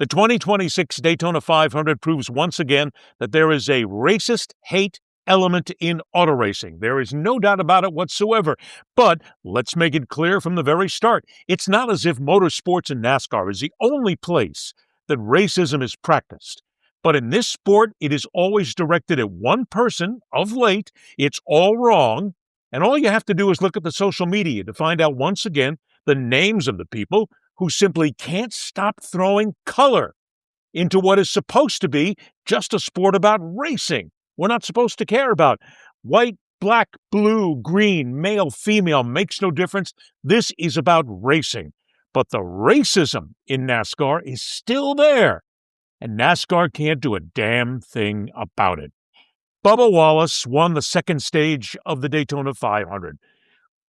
The 2026 Daytona 500 proves once again that there is a racist hate element in auto racing. There is no doubt about it whatsoever. But let's make it clear from the very start. It's not as if motorsports and NASCAR is the only place that racism is practiced. But in this sport, it is always directed at one person. Of late, it's all wrong. And all you have to do is look at the social media to find out once again the names of the people who simply can't stop throwing color into what is supposed to be just a sport about racing. We're not supposed to care about white, black, blue, green, male, female, makes no difference. This is about racing. But the racism in NASCAR is still there, and NASCAR can't do a damn thing about it. Bubba Wallace won the second stage of the Daytona 500.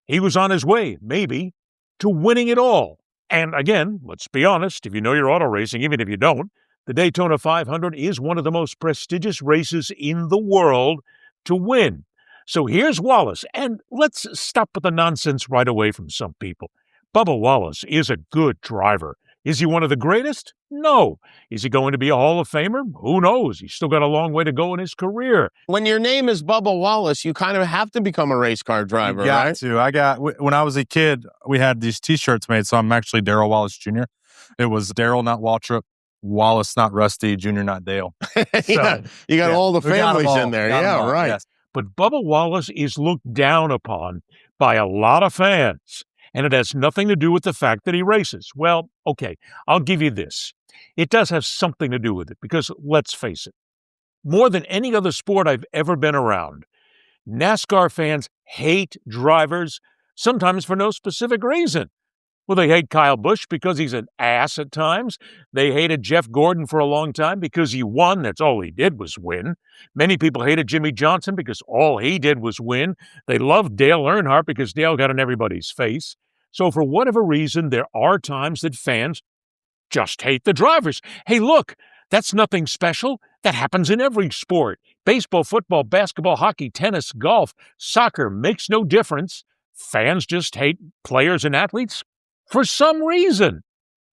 He was on his way, maybe, to winning it all. And again, let's be honest, if you know your auto racing, even if you don't, the Daytona 500 is one of the most prestigious races in the world to win. So here's Wallace, and let's stop with the nonsense right away from some people. Bubba Wallace is a good driver. Is he one of the greatest? No. Is he going to be a Hall of Famer? Who knows? He's still got a long way to go in his career. When your name is Bubba Wallace, you kind of have to become a race car driver, right? When I was a kid, we had these T-shirts made, so I'm actually Darrell Wallace Jr. It was Darrell, not Waltrip, Wallace, not Rusty, Jr., not Dale. Yeah, you got all the families in there. Yeah, right. Yes. But Bubba Wallace is looked down upon by a lot of fans, and it has nothing to do with the fact that he races. Well, okay, I'll give you this. It does have something to do with it, because let's face it, more than any other sport I've ever been around, NASCAR fans hate drivers, sometimes for no specific reason. Well, they hate Kyle Busch because he's an ass at times. They hated Jeff Gordon for a long time because he won. That's all he did was win. Many people hated Jimmy Johnson because all he did was win. They loved Dale Earnhardt because Dale got in everybody's face. So for whatever reason, there are times that fans just hate the drivers. Hey, look, that's nothing special. That happens in every sport. Baseball, football, basketball, hockey, tennis, golf, soccer, makes no difference. Fans just hate players and athletes for some reason.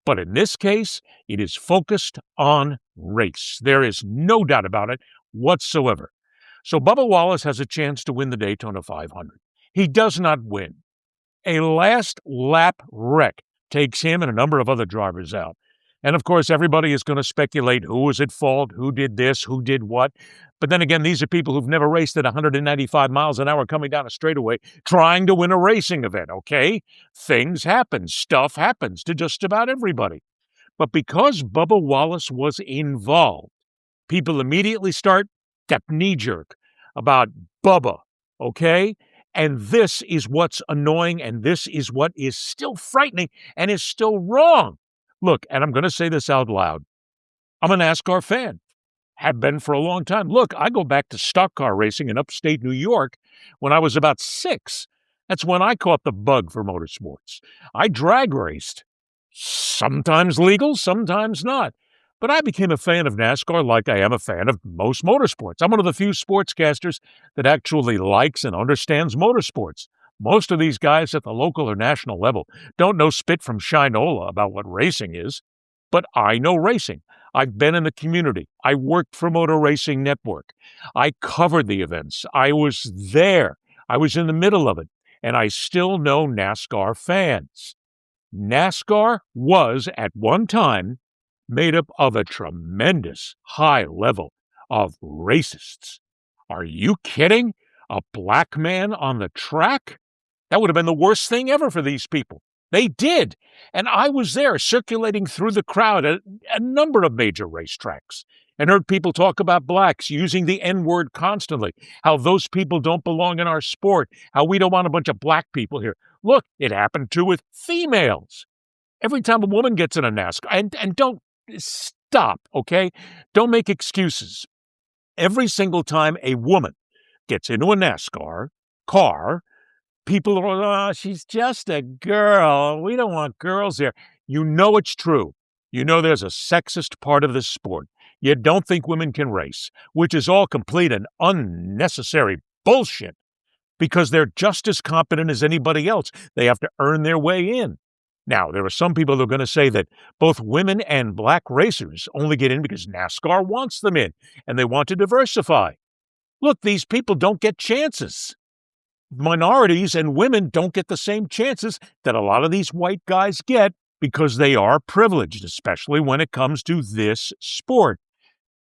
But in this case, it is focused on race. There is no doubt about it whatsoever. So Bubba Wallace has a chance to win the Daytona 500. He does not win. A last lap wreck takes him and a number of other drivers out. And of course, everybody is going to speculate who was at fault, who did this, who did what. But then again, these are people who've never raced at 195 miles an hour coming down a straightaway trying to win a racing event, okay? Things happen. Stuff happens to just about everybody. But because Bubba Wallace was involved, people immediately start that knee-jerk about Bubba, okay? And this is what's annoying, and this is what is still frightening and is still wrong. Look, and I'm going to say this out loud. I'm a NASCAR fan. Have been for a long time. Look, I go back to stock car racing in upstate New York when I was about 6. That's when I caught the bug for motorsports. I drag raced. Sometimes legal, sometimes not. But I became a fan of NASCAR like I am a fan of most motorsports. I'm one of the few sportscasters that actually likes and understands motorsports. Most of these guys at the local or national level don't know spit from shinola about what racing is. But I know racing. I've been in the community. I worked for Motor Racing Network. I covered the events. I was there. I was in the middle of it. And I still know NASCAR fans. NASCAR was, at one time, made up of a tremendous high level of racists. Are you kidding? A black man on the track? That would have been the worst thing ever for these people. They did. And I was there circulating through the crowd at a number of major racetracks and heard people talk about blacks using the N-word constantly, how those people don't belong in our sport, how we don't want a bunch of black people here. Look, it happened too with females. Every time a woman gets in a NASCAR, and don't stop, okay? Don't make excuses. Every single time a woman gets into a NASCAR car, people are, oh, she's just a girl. We don't want girls there. You know it's true. You know there's a sexist part of this sport. You don't think women can race, which is all complete and unnecessary bullshit because they're just as competent as anybody else. They have to earn their way in. Now, there are some people who are going to say that both women and black racers only get in because NASCAR wants them in and they want to diversify. Look, these people don't get chances. Minorities and women don't get the same chances that a lot of these white guys get because they are privileged, especially when it comes to this sport.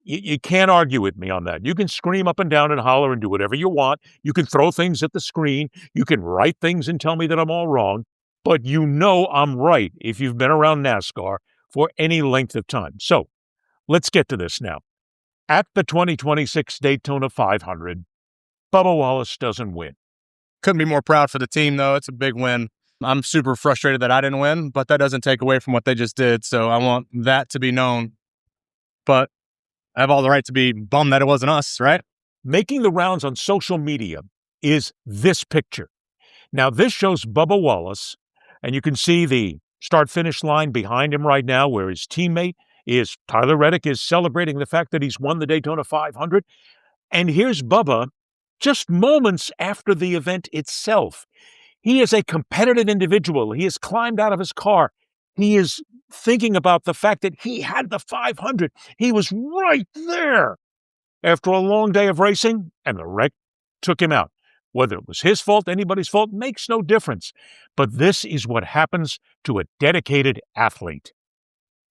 You can't argue with me on that. You can scream up and down and holler and do whatever you want. You can throw things at the screen. You can write things and tell me that I'm all wrong. But you know I'm right if you've been around NASCAR for any length of time. So let's get to this now. At the 2026 Daytona 500, Bubba Wallace doesn't win. Couldn't be more proud for the team, though. It's a big win. I'm super frustrated that I didn't win, but that doesn't take away from what they just did. So I want that to be known. But I have all the right to be bummed that it wasn't us, right? Making the rounds on social media is this picture. Now, this shows Bubba Wallace, and you can see the start-finish line behind him right now where his teammate is, Tyler Reddick, is celebrating the fact that he's won the Daytona 500. And here's Bubba just moments after the event itself. He is a competitive individual. He has climbed out of his car. He is thinking about the fact that he had the 500. He was right there after a long day of racing, and the wreck took him out. Whether it was his fault, anybody's fault, makes no difference. But this is what happens to a dedicated athlete.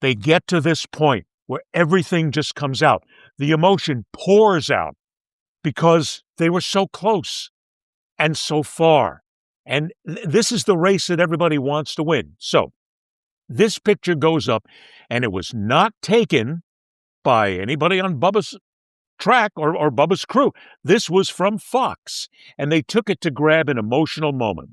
They get to this point where everything just comes out. The emotion pours out because they were so close and so far. And this is the race that everybody wants to win. So this picture goes up, and it was not taken by anybody on Bubba's track or Bubba's crew. This was from Fox, and they took it to grab an emotional moment.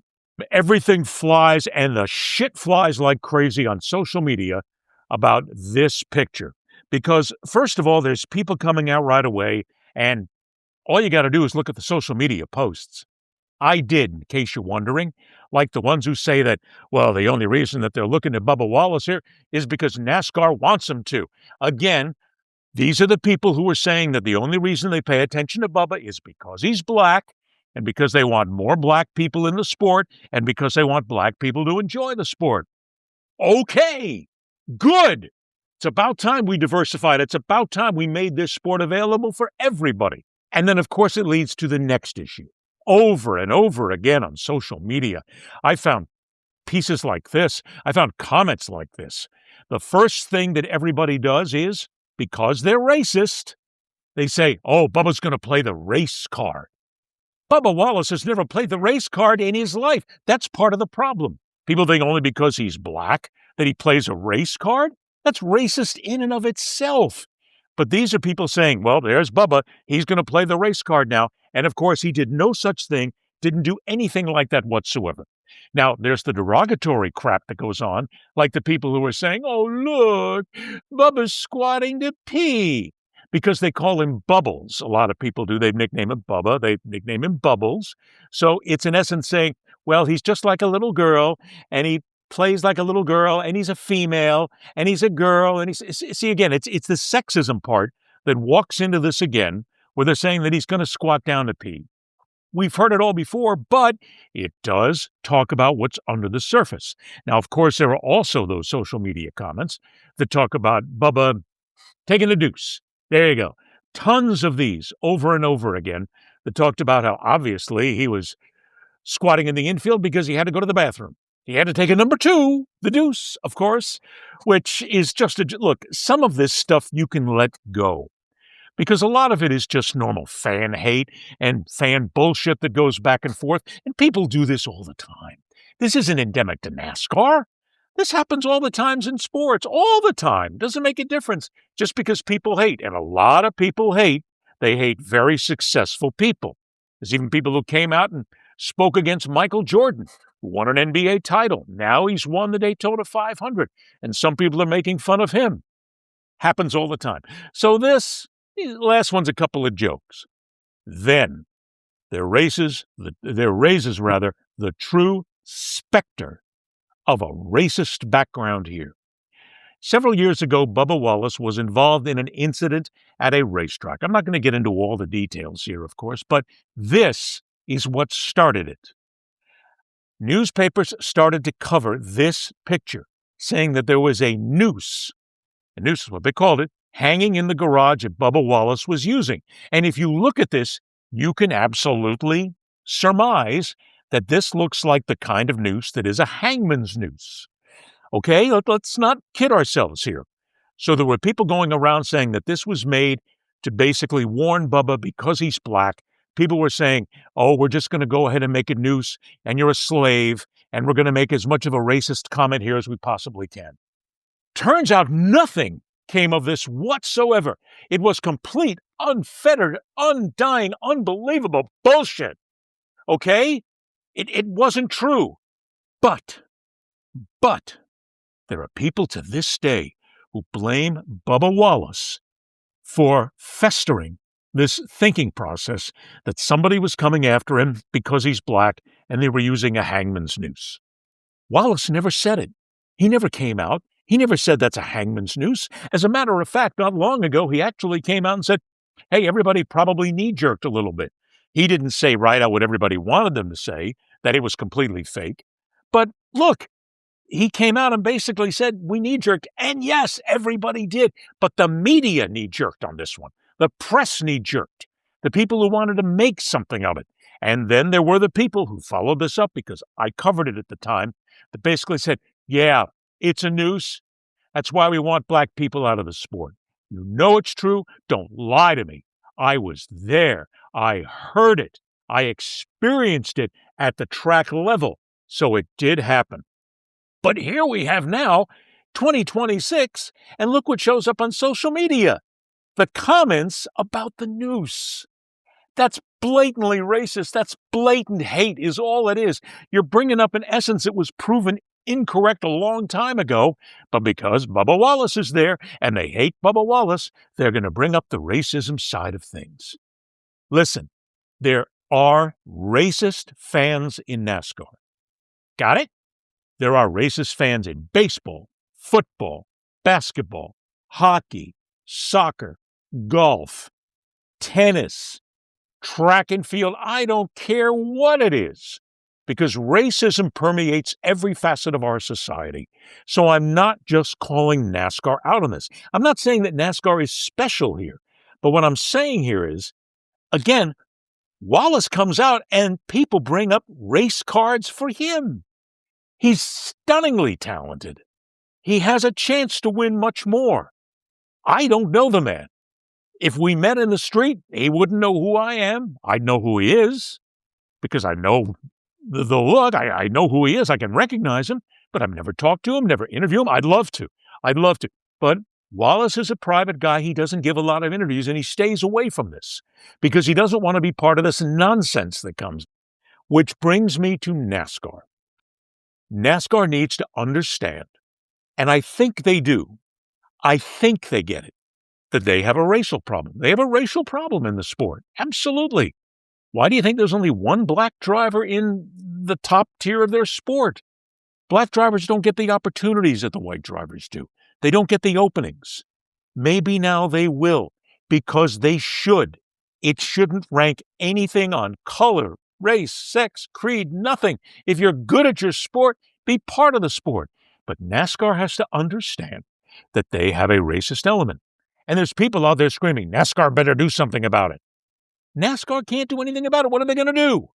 Everything flies, and the shit flies like crazy on social media about this picture. Because, first of all, there's people coming out right away, and all you got to do is look at the social media posts. I did, in case you're wondering, like the ones who say that, well, the only reason that they're looking at Bubba Wallace here is because NASCAR wants them to. Again, these are the people who are saying that the only reason they pay attention to Bubba is because he's black and because they want more black people in the sport and because they want black people to enjoy the sport. Okay, good. It's about time we diversified. It's about time we made this sport available for everybody. And then, of course, it leads to the next issue. Over and over again on social media, I found pieces like this. I found comments like this. The first thing that everybody does is, because they're racist, they say, oh, Bubba's going to play the race card. Bubba Wallace has never played the race card in his life. That's part of the problem. People think only because he's black that he plays a race card. That's racist in and of itself. But these are people saying, well, there's Bubba. He's going to play the race card now. And of course, he did no such thing, didn't do anything like that whatsoever. Now, there's the derogatory crap that goes on, like the people who are saying, oh, look, Bubba's squatting to pee, because they call him Bubbles. A lot of people do. They nickname him Bubba. They nickname him Bubbles. So it's in essence saying, well, he's just like a little girl, and he plays like a little girl, and he's a female, and he's a girl. And see, again, it's the sexism part that walks into this again, where they're saying that he's going to squat down to pee. We've heard it all before, but it does talk about what's under the surface. Now, of course, there are also those social media comments that talk about Bubba taking a deuce. There you go. Tons of these over and over again that talked about how obviously he was squatting in the infield because he had to go to the bathroom. He had to take a number 2, the deuce, of course, which is just look, some of this stuff you can let go, because a lot of it is just normal fan hate and fan bullshit that goes back and forth, and people do this all the time. This isn't endemic to NASCAR. This happens all the times in sports, all the time. Doesn't make a difference just because people hate, and a lot of people hate. They hate very successful people. There's even people who came out and spoke against Michael Jordan, who won an NBA title. Now he's won the Daytona 500, and some people are making fun of him. Happens all the time. So this last one's a couple of jokes. Then there raises the true specter of a racist background here. Several years ago, Bubba Wallace was involved in an incident at a racetrack. I'm not going to get into all the details here, of course, but this is what started it. newspapers started to cover this picture, saying that there was a noose is what they called it, hanging in the garage that Bubba Wallace was using. And if you look at this, you can absolutely surmise that this looks like the kind of noose that is a hangman's noose. Okay, let's not kid ourselves here. So there were people going around saying that this was made to basically warn Bubba because he's black. People were saying, oh, we're just going to go ahead and make a noose, and you're a slave, and we're going to make as much of a racist comment here as we possibly can. Turns out nothing came of this whatsoever. It was complete, unfettered, undying, unbelievable bullshit. Okay? It wasn't true. But there are people to this day who blame Bubba Wallace for festering this thinking process that somebody was coming after him because he's black and they were using a hangman's noose. Wallace never said it. He never came out. He never said that's a hangman's noose. As a matter of fact, not long ago, he actually came out and said, hey, everybody probably knee-jerked a little bit. He didn't say right out what everybody wanted them to say, that it was completely fake. But look, he came out and basically said, we knee-jerked. And yes, everybody did. But the media knee-jerked on this one. The press knee-jerked. The people who wanted to make something of it. And then there were the people who followed this up, because I covered it at the time, that basically said, yeah, it's a noose. That's why we want black people out of the sport. You know it's true. Don't lie to me. I was there. I heard it. I experienced it at the track level. So it did happen. But here we have now 2026, and look what shows up on social media. The comments about the noose. That's blatantly racist. That's blatant hate is all it is. You're bringing up an essence that was proven incorrect a long time ago, but because Bubba Wallace is there and they hate Bubba Wallace, they're going to bring up the racism side of things. Listen, there are racist fans in NASCAR. Got it? There are racist fans in baseball, football, basketball, hockey, soccer, golf, tennis, track and field. I don't care what it is, because racism permeates every facet of our society. So I'm not just calling NASCAR out on this. I'm not saying that NASCAR is special here. But what I'm saying here is, again, Wallace comes out and people bring up race cards for him. He's stunningly talented. He has a chance to win much more. I don't know the man. If we met in the street, he wouldn't know who I am. I'd know who he is, because I know the look. I know who he is. I can recognize him, but I've never talked to him, never interviewed him. I'd love to. But Wallace is a private guy. He doesn't give a lot of interviews, and he stays away from this because he doesn't want to be part of this nonsense that comes. Which brings me to NASCAR. NASCAR needs to understand, and I think they do. I think they get it, that they have a racial problem. They have a racial problem in the sport. Absolutely. Why do you think there's only one black driver in the top tier of their sport? Black drivers don't get the opportunities that the white drivers do. They don't get the openings. Maybe now they will, because they should. It shouldn't rank anything on color, race, sex, creed, nothing. If you're good at your sport, be part of the sport. But NASCAR has to understand that they have a racist element. And there's people out there screaming, NASCAR better do something about it. NASCAR can't do anything about it. What are they going to do?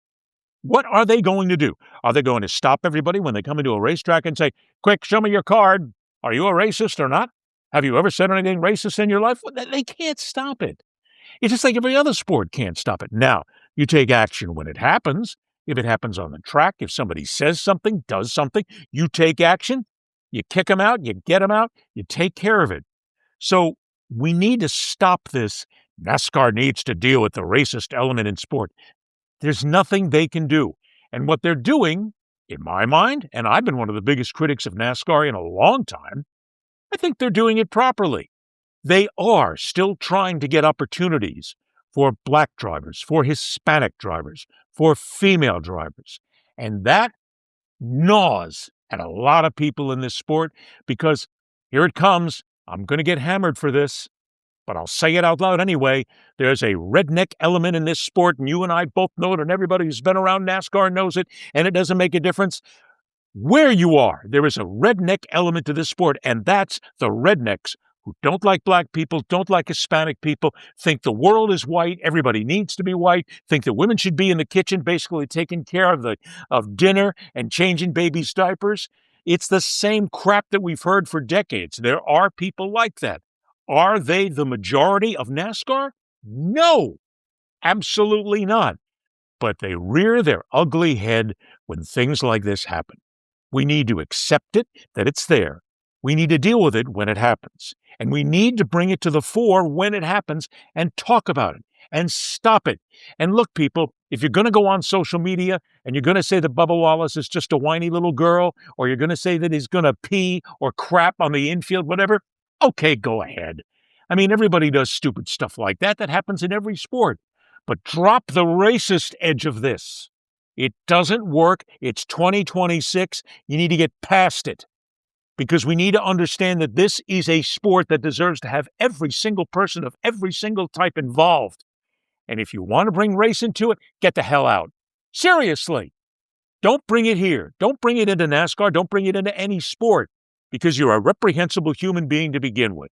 What are they going to do? Are they going to stop everybody when they come into a racetrack and say, quick, show me your card. Are you a racist or not? Have you ever said anything racist in your life? Well, they can't stop it. It's just like every other sport can't stop it. Now, you take action when it happens. If it happens on the track, if somebody says something, does something, you take action. You kick them out, you get them out, you take care of it. So we need to stop this. NASCAR needs to deal with the racist element in sport. There's nothing they can do. And what they're doing, in my mind, and I've been one of the biggest critics of NASCAR in a long time, I think they're doing it properly. They are still trying to get opportunities for black drivers, for Hispanic drivers, for female drivers. And that gnaws at a lot of people in this sport, because here it comes. I'm going to get hammered for this. but I'll say it out loud anyway. There's a redneck element in this sport, and you and I both know it, and everybody who's been around NASCAR knows it, and it doesn't make a difference where you are. There is a redneck element to this sport, and that's the rednecks who don't like black people, don't like Hispanic people, think the world is white, everybody needs to be white, think that women should be in the kitchen basically taking care of dinner and changing babies' diapers. It's the same crap that we've heard for decades. There are people like that. Are they the majority of NASCAR? No, absolutely not. But they rear their ugly head when things like this happen. We need to accept it, that it's there. We need to deal with it when it happens. And we need to bring it to the fore when it happens and talk about it and stop it. And look, people, if you're going to go on social media and you're going to say that Bubba Wallace is just a whiny little girl, or you're going to say that he's going to pee or crap on the infield, whatever, okay, go ahead. I mean, everybody does stupid stuff like that. That happens in every sport. But drop the racist edge of this. It doesn't work. It's 2026. You need to get past it, because we need to understand that this is a sport that deserves to have every single person of every single type involved. And if you want to bring race into it, get the hell out. Seriously. Don't bring it here. Don't bring it into NASCAR. Don't bring it into any sport, because you're a reprehensible human being to begin with.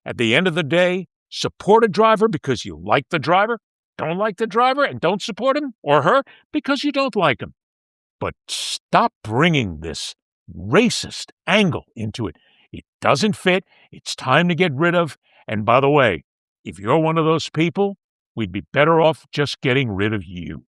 At the end of the day, support a driver because you like the driver. Don't like the driver and don't support him or her because you don't like him. But stop bringing this racist angle into it. It doesn't fit. It's time to get rid of. And by the way, if you're one of those people, we'd be better off just getting rid of you.